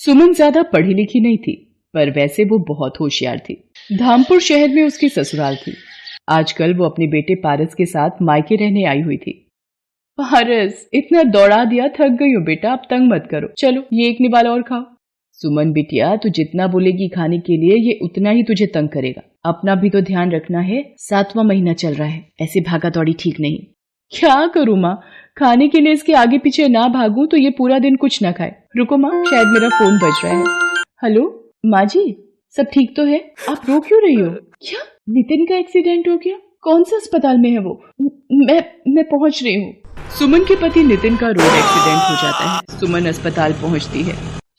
सुमन ज्यादा पढ़ी लिखी नहीं थी, पर वैसे वो बहुत होशियार थी। धामपुर शहर में उसकी ससुराल थी। आजकल वो अपने बेटे पारस के साथ मायके रहने आई हुई थी। पारस, इतना दौड़ा दिया, थक गई हूँ बेटा, अब तंग मत करो, चलो ये एक निवाला और खाओ। सुमन बिटिया, तू जितना बोलेगी खाने के लिए ये उतना ही तुझे तंग करेगा। अपना भी तो ध्यान रखना है, 7वां महीना चल रहा है, ऐसे भागा दौड़ी ठीक नहीं। क्या करूँ माँ, खाने के लिए इसके आगे पीछे ना भागूं तो ये पूरा दिन कुछ ना खाए। रुको माँ, शायद मेरा फोन बज रहा है। हेलो माँ जी, सब ठीक तो है? आप रो क्यों रही हो? क्या नितिन का एक्सीडेंट हो गया? कौन से अस्पताल में है वो? मैं पहुंच रही हूँ। सुमन के पति नितिन का रोड एक्सीडेंट हो जाता है। सुमन अस्पताल पहुंचती है।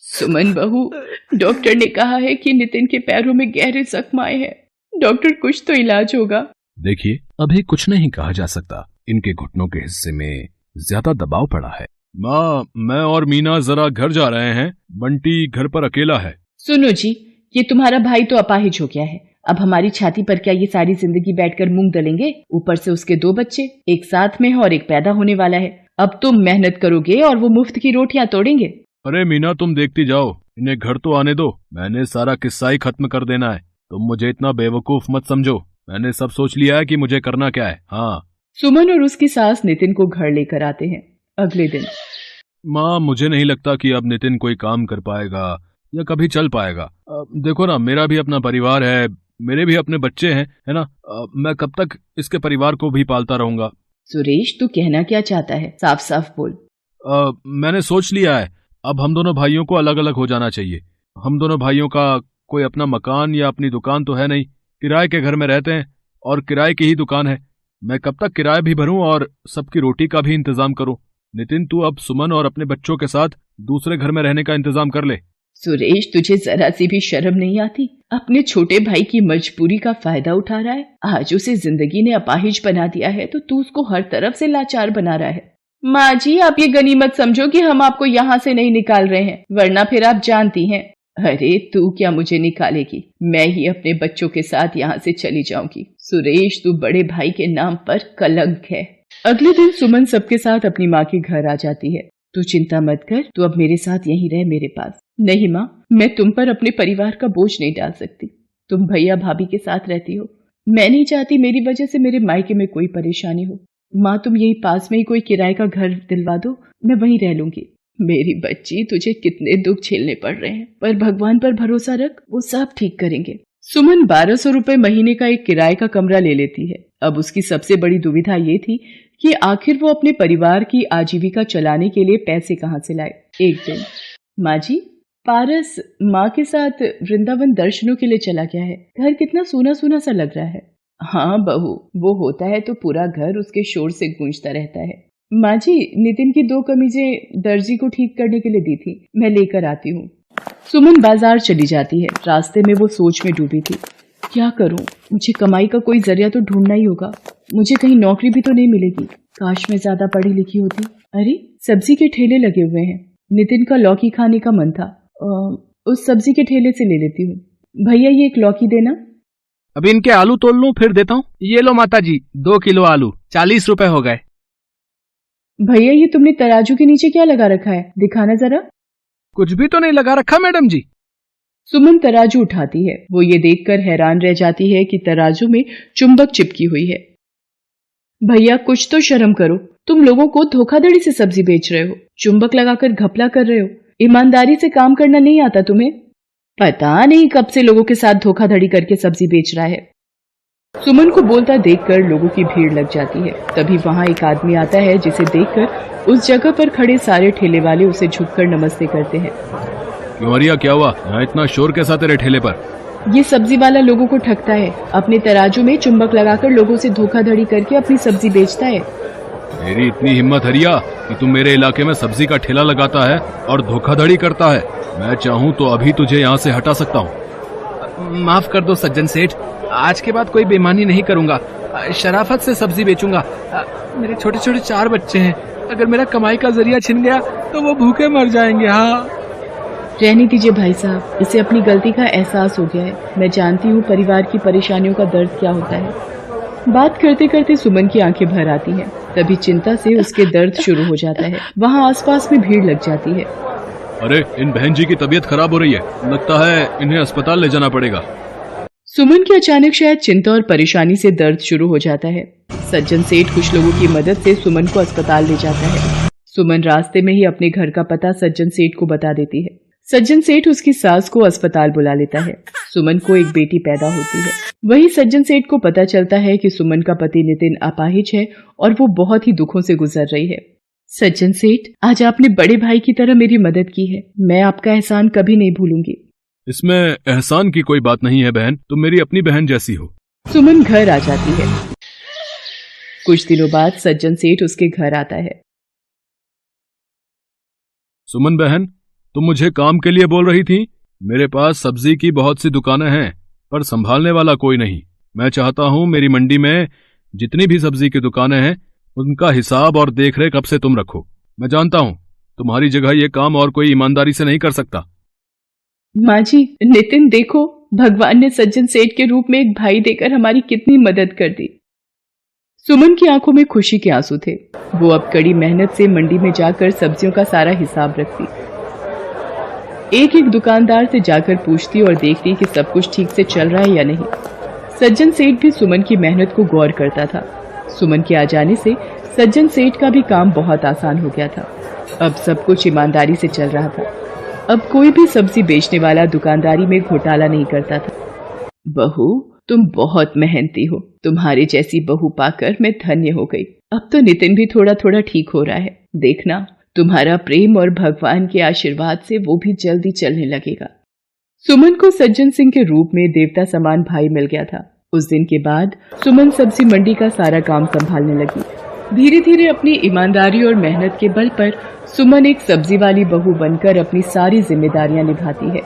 सुमन बहू, डॉक्टर ने कहा है कि नितिन के पैरों में गहरे जख्म आए हैं। डॉक्टर, कुछ तो इलाज होगा। देखिए, अभी कुछ नहीं कहा जा सकता, इनके घुटनों के हिस्से में ज्यादा दबाव पड़ा है। माँ, मैं और मीना जरा घर जा रहे हैं, बंटी घर पर अकेला है। सुनो जी, ये तुम्हारा भाई तो अपाहिज हो गया है। अब हमारी छाती पर क्या ये सारी जिंदगी बैठकर मूंग दलेंगे? ऊपर से उसके 2 बच्चे, एक साथ में है और एक पैदा होने वाला है। अब तुम मेहनत करोगे और वो मुफ्त की रोटियां तोड़ेंगे। अरे मीना, तुम देखती जाओ, इन्हें घर तो आने दो। मैंने सारा किस्सा ही खत्म कर देना है। तुम मुझे इतना बेवकूफ मत समझो, मैंने सब सोच लिया है कि मुझे करना क्या है। हाँ। सुमन और उसकी सास नितिन को घर लेकर आते हैं। अगले दिन, माँ, मुझे नहीं लगता कि अब नितिन कोई काम कर पाएगा या कभी चल पाएगा। देखो ना, मेरा भी अपना परिवार है, मेरे भी अपने बच्चे हैं, है ना। मैं कब तक इसके परिवार को भी पालता रहूंगा। सुरेश, तू कहना क्या चाहता है? साफ साफ बोल। मैंने सोच लिया है, अब हम दोनों भाइयों को अलग अलग हो जाना चाहिए। हम दोनों भाइयों का कोई अपना मकान या अपनी दुकान तो है नहीं, किराए के घर में रहते हैं और किराए की ही दुकान है। मैं कब तक किराया भी भरूं और सबकी रोटी का भी इंतजाम करूं। नितिन, तू अब सुमन और अपने बच्चों के साथ दूसरे घर में रहने का इंतजाम कर ले। सुरेश, तुझे जरा सी भी शर्म नहीं आती? अपने छोटे भाई की मजबूरी का फायदा उठा रहा है। आज उसे जिंदगी ने अपाहिज बना दिया है तो तू उसको हर तरफ से लाचार बना रहा है। माँ जी, आप ये गनीमत समझो कि हम आपको यहाँ से नहीं निकाल रहे हैं, वरना फिर आप जानती हैं। अरे तू क्या मुझे निकालेगी? मैं ही अपने बच्चों के साथ यहाँ से चली जाऊंगी। सुरेश, तू बड़े भाई के नाम पर कलंक है। अगले दिन सुमन सबके साथ अपनी माँ के घर आ जाती है। तू चिंता मत कर, तू अब मेरे साथ यहीं रह मेरे पास। नहीं माँ, मैं तुम पर अपने परिवार का बोझ नहीं डाल सकती। तुम भैया भाभी के साथ रहती हो, मैं नहीं चाहती मेरी वजह से मेरे मायके में कोई परेशानी हो। माँ, तुम यही पास में ही कोई किराए का घर दिलवा दो, मैं वहीं रह लूंगी। मेरी बच्ची, तुझे कितने दुख झेलने पड़ रहे हैं, पर भगवान पर भरोसा रख, वो सब ठीक करेंगे। सुमन 1200 रुपए महीने का एक किराए का कमरा ले लेती है। अब उसकी सबसे बड़ी दुविधा ये थी कि आखिर वो अपने परिवार की आजीविका चलाने के लिए पैसे कहाँ से लाए। एक दिन, माँ जी, पारस माँ के साथ वृंदावन दर्शनों के लिए चला गया है। घर कितना सूना सूना सा लग रहा है। हाँ बहू, वो होता है तो पूरा घर उसके शोर से गूंजता रहता है। माँ जी, नितिन की 2 कमीजें दर्जी को ठीक करने के लिए दी थी, मैं लेकर आती हूँ। सुमन बाजार चली जाती है। रास्ते में वो सोच में डूबी थी, क्या करूँ? मुझे कमाई का कोई जरिया तो ढूंढना ही होगा। मुझे कहीं नौकरी भी तो नहीं मिलेगी। काश मैं ज्यादा पढ़ी लिखी होती। अरे, सब्जी के ठेले लगे हुए हैं। नितिन का लौकी खाने का मन था, उस सब्जी के ठेले से ले लेती हूँ। भैया, ये एक लौकी देना। अभी इनके आलू तोल लूं फिर देता हूँ। ये लो माता जी, 2 किलो आलू, 40 रुपए हो गए। भैया, ये तुमने तराजू के नीचे क्या लगा रखा है? दिखाना जरा। कुछ भी तो नहीं लगा रखा मैडम जी। सुमन तराजू उठाती है। वो ये देखकर हैरान रह जाती है कि तराजू में चुंबक चिपकी हुई है। भैया, कुछ तो शर्म करो, तुम लोगों को धोखाधड़ी से सब्जी बेच रहे हो, चुंबक लगाकर घपला कर रहे हो। ईमानदारी से काम करना नहीं आता तुम्हें? पता नहीं कब से लोगों के साथ धोखाधड़ी करके सब्जी बेच रहा है। सुमन को बोलता देखकर लोगों की भीड़ लग जाती है। तभी वहां एक आदमी आता है, जिसे देखकर उस जगह पर खड़े सारे ठेले वाले उसे झुककर नमस्ते करते हैं। क्यों अरिया, क्या हुआ? यहाँ इतना शोर कैसा तेरे ठेले पर? ये सब्जी वाला लोगों को ठगता है, अपने तराजू में चुंबक लगाकर लोगों से धोखाधड़ी करके अपनी सब्जी बेचता है। तेरी इतनी हिम्मत हरिया कि तुम मेरे इलाके में सब्जी का ठेला लगाता है और धोखाधड़ी करता है। मैं चाहूँ तो अभी तुझे यहाँ से हटा सकता हूँ। माफ कर दो सज्जन सेठ, आज के बाद कोई बेईमानी नहीं करूंगा। शराफत से सब्जी बेचूंगा। मेरे छोटे छोटे 4 बच्चे हैं, अगर मेरा कमाई का जरिया छिन गया तो वो भूखे मर जाएंगे। हाँ, रहने दीजिए भाई साहब, इसे अपनी गलती का एहसास हो गया है। मैं जानती हूँ परिवार की परेशानियों का दर्द क्या होता है। बात करते करते सुमन की आंखें भर आती हैं। तभी चिंता से उसके दर्द शुरू हो जाता है। वहाँ आसपास में भीड़ लग जाती है। अरे इन बहन जी की तबीयत खराब हो रही है, लगता है इन्हें अस्पताल ले जाना पड़ेगा। सुमन की अचानक शायद चिंता और परेशानी से दर्द शुरू हो जाता है। सज्जन सेठ कुछ लोगों की मदद से सुमन को अस्पताल ले जाता है। सुमन रास्ते में ही अपने घर का पता सज्जन सेठ को बता देती है। सज्जन सेठ उसकी सास को अस्पताल बुला लेता है। सुमन को एक बेटी पैदा होती है। वही सज्जन सेठ को पता चलता है कि सुमन का पति नितिन अपाहिज है और वो बहुत ही दुखों से गुजर रही है। सज्जन सेठ, आज आपने बड़े भाई की तरह मेरी मदद की है, मैं आपका एहसान कभी नहीं भूलूंगी। इसमें एहसान की कोई बात नहीं है बहन, तुम मेरी अपनी बहन जैसी हो। सुमन घर आ जाती है। कुछ दिनों बाद सज्जन सेठ उसके घर आता है। सुमन बहन, तुम मुझे काम के लिए बोल रही थी? मेरे पास सब्जी की बहुत सी दुकानें हैं, पर संभालने वाला कोई नहीं। मैं चाहता हूं मेरी मंडी में जितनी भी सब्जी की दुकानें हैं उनका हिसाब और देखरेख अब से तुम रखो। मैं जानता हूं तुम्हारी जगह ये काम और कोई ईमानदारी से नहीं कर सकता। माँ जी, नितिन देखो, भगवान ने सज्जन सेठ के रूप में एक भाई देकर हमारी कितनी मदद कर दी। सुमन की आंखों में खुशी के आंसू थे। वो अब कड़ी मेहनत से मंडी में जाकर सब्जियों का सारा हिसाब रखती, एक एक दुकानदार से जाकर पूछती और देखती कि सब कुछ ठीक से चल रहा है या नहीं। सज्जन सेठ भी सुमन की मेहनत को गौर करता था। सुमन के आ जाने से सज्जन सेठ का भी काम बहुत आसान हो गया था। अब सब कुछ ईमानदारी से चल रहा था। अब कोई भी सब्जी बेचने वाला दुकानदारी में घोटाला नहीं करता था। बहू, तुम बहुत मेहनती हो, तुम्हारी जैसी बहू पाकर मैं धन्य हो गई। अब तो नितिन भी थोड़ा थोड़ा ठीक हो रहा है, देखना तुम्हारा प्रेम और भगवान के आशीर्वाद से वो भी जल्दी चलने लगेगा। सुमन को सज्जन सिंह के रूप में देवता समान भाई मिल गया था। उस दिन के बाद सुमन सब्जी मंडी का सारा काम संभालने लगी। धीरे धीरे अपनी ईमानदारी और मेहनत के बल पर सुमन एक सब्जी वाली बहू बनकर अपनी सारी जिम्मेदारियां निभाती है।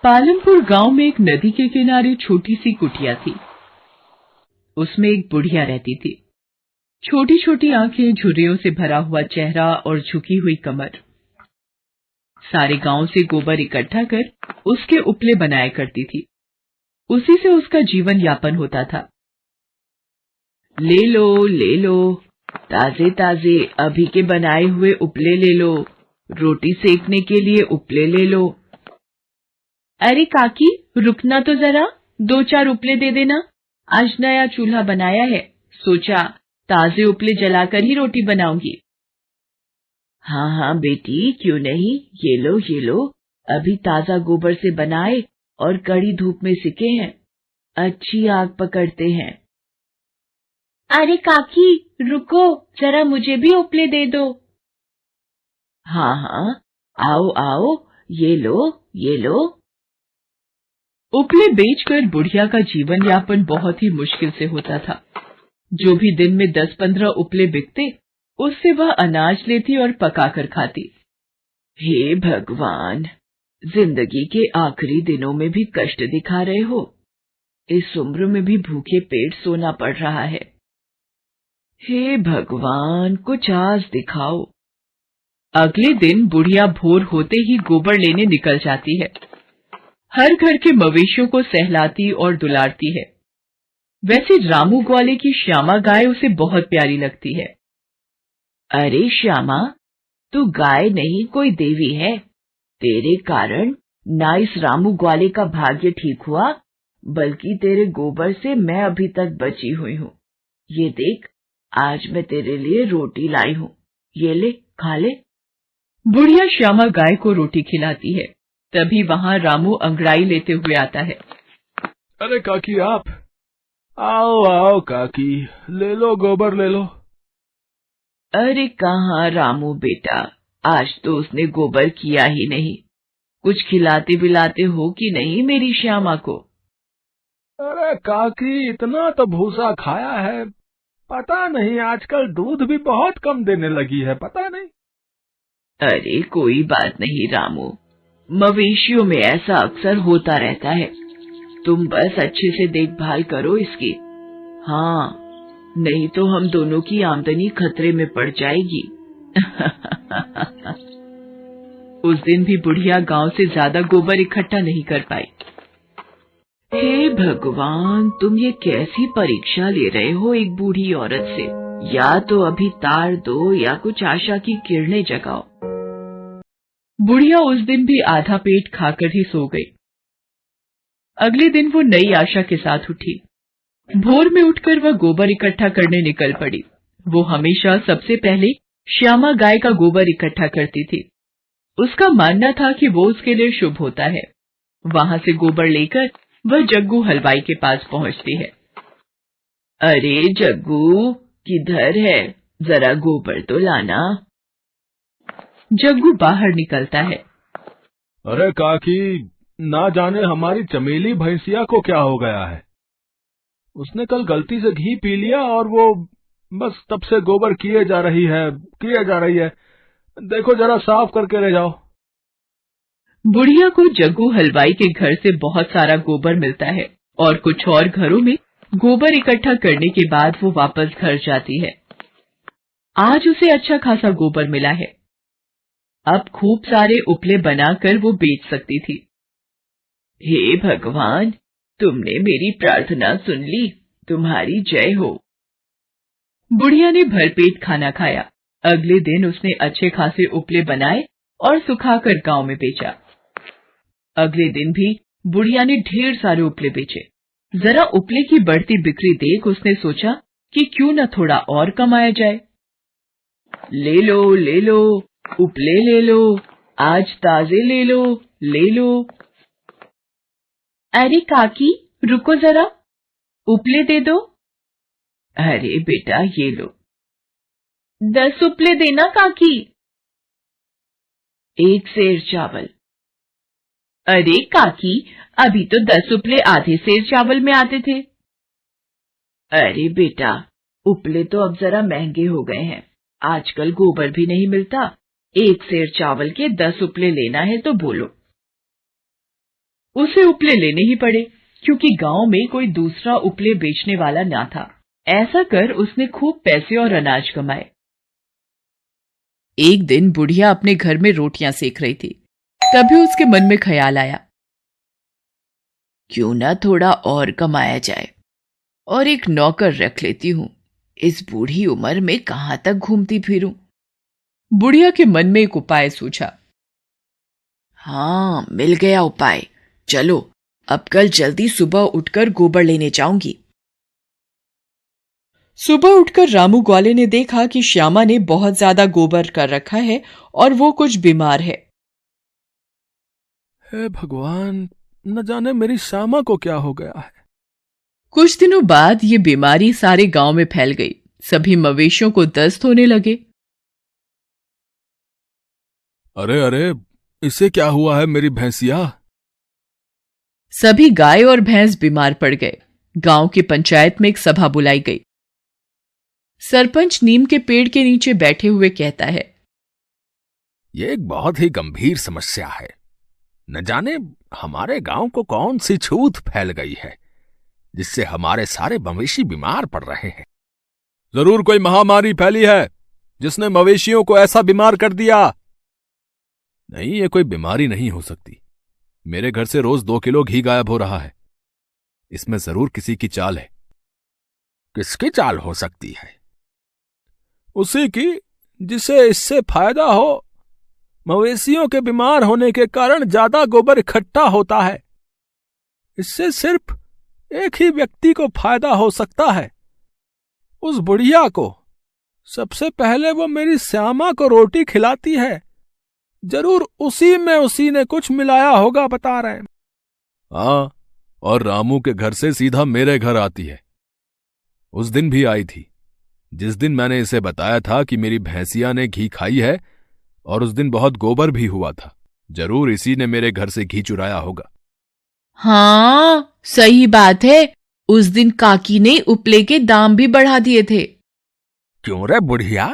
पालमपुर गांव में एक नदी के किनारे छोटी सी कुटिया थी। उसमें एक बुढ़िया रहती थी। छोटी छोटी आंखें, झुर्रियों से भरा हुआ चेहरा और झुकी हुई कमर। सारे गांव से गोबर इकट्ठा कर उसके उपले बनाया करती थी। उसी से उसका जीवन यापन होता था। ले लो, ताजे ताजे अभी के बनाए हुए उपले ले लो, रोटी सेकने के लिए उपले ले लो। अरे काकी, रुकना तो जरा, 2-4 उपले दे देना, आज नया चूल्हा बनाया है, सोचा ताजे उपले जलाकर ही रोटी बनाऊंगी। हाँ बेटी, क्यों नहीं, ये लो, अभी ताजा गोबर से बनाए और कड़ी धूप में सिके हैं, अच्छी आग पकड़ते हैं। अरे काकी रुको, जरा मुझे भी उपले दे दो। हाँ, आओ, ये लो। उपले बेचकर बुढ़िया का जीवन यापन बहुत ही मुश्किल से होता था। जो भी दिन में 10-15 उपले बिकते, उससे वह अनाज लेती और पकाकर खाती। हे भगवान, जिंदगी के आखिरी दिनों में भी कष्ट दिखा रहे हो, इस उम्र में भी भूखे पेट सोना पड़ रहा है। हे भगवान, कुछ आज दिखाओ। अगले दिन बुढ़िया भोर होते ही गोबर लेने निकल जाती है। हर घर के मवेशियों को सहलाती और दुलारती है। वैसे रामू ग्वाले की श्यामा गाय उसे बहुत प्यारी लगती है। अरे श्यामा, तू गाय नहीं कोई देवी है। तेरे कारण ना इस रामू ग्वाले का भाग्य ठीक हुआ, बल्कि तेरे गोबर से मैं अभी तक बची हुई हूँ। ये देख, आज मैं तेरे लिए रोटी लाई हूँ, ये ले, खा ले। बुढ़िया श्यामा गाय को रोटी खिलाती है। तभी वहां रामू अंगड़ाई लेते हुए आता है। अरे काकी, आप आओ काकी, ले लो गोबर ले लो। अरे कहाँ रामू बेटा, आज तो उसने गोबर किया ही नहीं। कुछ खिलाते पिलाते हो कि नहीं मेरी श्यामा को? अरे काकी, इतना तो भूसा खाया है, पता नहीं आजकल दूध भी बहुत कम देने लगी है, पता नहीं। अरे कोई बात नहीं रामू, मवेशियों में ऐसा अक्सर होता रहता है। तुम बस अच्छे से देखभाल करो इसकी। हाँ, नहीं तो हम दोनों की आमदनी खतरे में पड़ जाएगी। उस दिन भी बुढ़िया गांव से ज्यादा गोबर इकट्ठा नहीं कर पाई। हे भगवान, तुम ये कैसी परीक्षा ले रहे हो एक बूढ़ी औरत से? या तो अभी तार दो या कुछ आशा की किरणें जगाओ। बुढ़िया उस दिन भी आधा पेट खाकर ही सो गई। अगले दिन वो नई आशा के साथ उठी। भोर में उठकर वह गोबर इकट्ठा करने निकल पड़ी। वो हमेशा सबसे पहले श्यामा गाय का गोबर इकट्ठा करती थी। उसका मानना था कि वो उसके लिए शुभ होता है। वहां से गोबर लेकर वह जग्गू हलवाई के पास पहुंचती है। अरे जग्गू, किधर है? जरा गोबर तो लाना। जग्गू बाहर निकलता है। अरे काकी, ना जाने हमारी चमेली भैंसिया को क्या हो गया है। उसने कल गलती से घी पी लिया और वो बस तब से गोबर किए जा रही है। देखो जरा साफ करके ले जाओ। बुढ़िया को जग्गू हलवाई के घर से बहुत सारा गोबर मिलता है और कुछ और घरों में गोबर इकट्ठा करने के बाद वो वापस घर जाती है। आज उसे अच्छा खासा गोबर मिला है। अब खूब सारे उपले बनाकर वो बेच सकती थी। हे भगवान, तुमने मेरी प्रार्थना सुन ली। तुम्हारी जय हो। बुढ़िया ने भरपेट खाना खाया। अगले दिन उसने अच्छे खासे उपले बनाए और सुखाकर गांव में बेचा। अगले दिन भी बुढ़िया ने ढेर सारे उपले बेचे। जरा उपले की बढ़ती बिक्री देख उसने सोचा कि क्यों न थोड़ा और कमाया जाए। ले लो, उपले ले लो, आज ताजे ले लो। अरे काकी, रुको जरा, उपले दे दो। अरे बेटा, ये लो। 10 उपले देना काकी। 1 सेर चावल। अरे काकी, अभी तो 10 उपले आधे सेर चावल में आते थे। अरे बेटा, उपले तो अब जरा महंगे हो गए हैं। आजकल गोबर भी नहीं मिलता। 1 सेर चावल के 10 उपले लेना है तो बोलो। उसे उपले लेने ही पड़े क्योंकि गांव में कोई दूसरा उपले बेचने वाला ना था। ऐसा कर उसने खूब पैसे और अनाज कमाए। एक दिन बुढ़िया अपने घर में रोटियां सेक रही थी। तभी उसके मन में ख्याल आया, क्यों ना थोड़ा और कमाया जाए और एक नौकर रख लेती हूँ। इस बूढ़ी उम्र में कहां तक घूमती फिरूं। बुढ़िया के मन में एक उपाय सूझा। हाँ, मिल गया उपाय। चलो, अब कल जल्दी सुबह उठकर गोबर लेने जाऊंगी। सुबह उठकर रामू ग्वाले ने देखा कि श्यामा ने बहुत ज्यादा गोबर कर रखा है और वो कुछ बीमार है। हे भगवान, न जाने मेरी श्यामा को क्या हो गया है। कुछ दिनों बाद ये बीमारी सारे गांव में फैल गई। सभी मवेशियों को दस्त होने लगे। अरे, इसे क्या हुआ है मेरी भैंसिया? सभी गाय और भैंस बीमार पड़ गए। गांव की पंचायत में एक सभा बुलाई गई। सरपंच नीम के पेड़ के नीचे बैठे हुए कहता है, ये एक बहुत ही गंभीर समस्या है। न जाने हमारे गांव को कौन सी छूत फैल गई है जिससे हमारे सारे मवेशी बीमार पड़ रहे हैं। जरूर कोई महामारी फैली है जिसने मवेशियों को ऐसा बीमार कर दिया। नहीं, ये कोई बीमारी नहीं हो सकती। मेरे घर से रोज 2 किलो घी गायब हो रहा है। इसमें जरूर किसी की चाल है। किसकी चाल हो सकती है? उसी की जिसे इससे फायदा हो। मवेशियों के बीमार होने के कारण ज्यादा गोबर इकट्ठा होता है। इससे सिर्फ एक ही व्यक्ति को फायदा हो सकता है, उस बुढ़िया को। सबसे पहले वो मेरी श्यामा को रोटी खिलाती है। जरूर उसी ने कुछ मिलाया होगा, बता रहे हैं। हाँ, और रामू के घर से सीधा मेरे घर आती है। उस दिन भी आई थी जिस दिन मैंने इसे बताया था कि मेरी भैंसिया ने घी खाई है, और उस दिन बहुत गोबर भी हुआ था। जरूर इसी ने मेरे घर से घी चुराया होगा। हाँ, सही बात है। उस दिन काकी ने उपले के दाम भी बढ़ा दिए थे। क्यों रे बुढ़िया,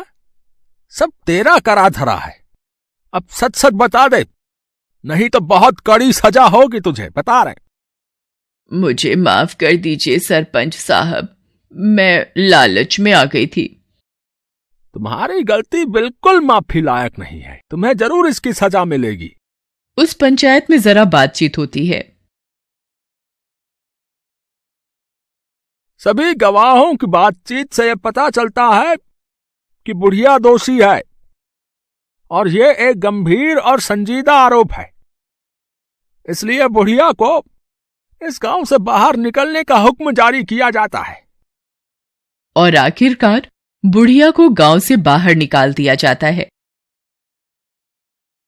सब तेरा करा धरा है। अब सच सच बता दे, नहीं तो बहुत कड़ी सजा होगी तुझे, बता रहे। मुझे माफ कर दीजिए सरपंच साहब, मैं लालच में आ गई थी। तुम्हारी गलती बिल्कुल माफी लायक नहीं है। तुम्हें जरूर इसकी सजा मिलेगी। उस पंचायत में जरा बातचीत होती है। सभी गवाहों की बातचीत से यह पता चलता है कि बुढ़िया दोषी है और ये एक गंभीर और संजीदा आरोप है। इसलिए बुढ़िया को इस गांव से बाहर निकलने का हुक्म जारी किया जाता है। और आखिरकार बुढ़िया को गांव से बाहर निकाल दिया जाता है।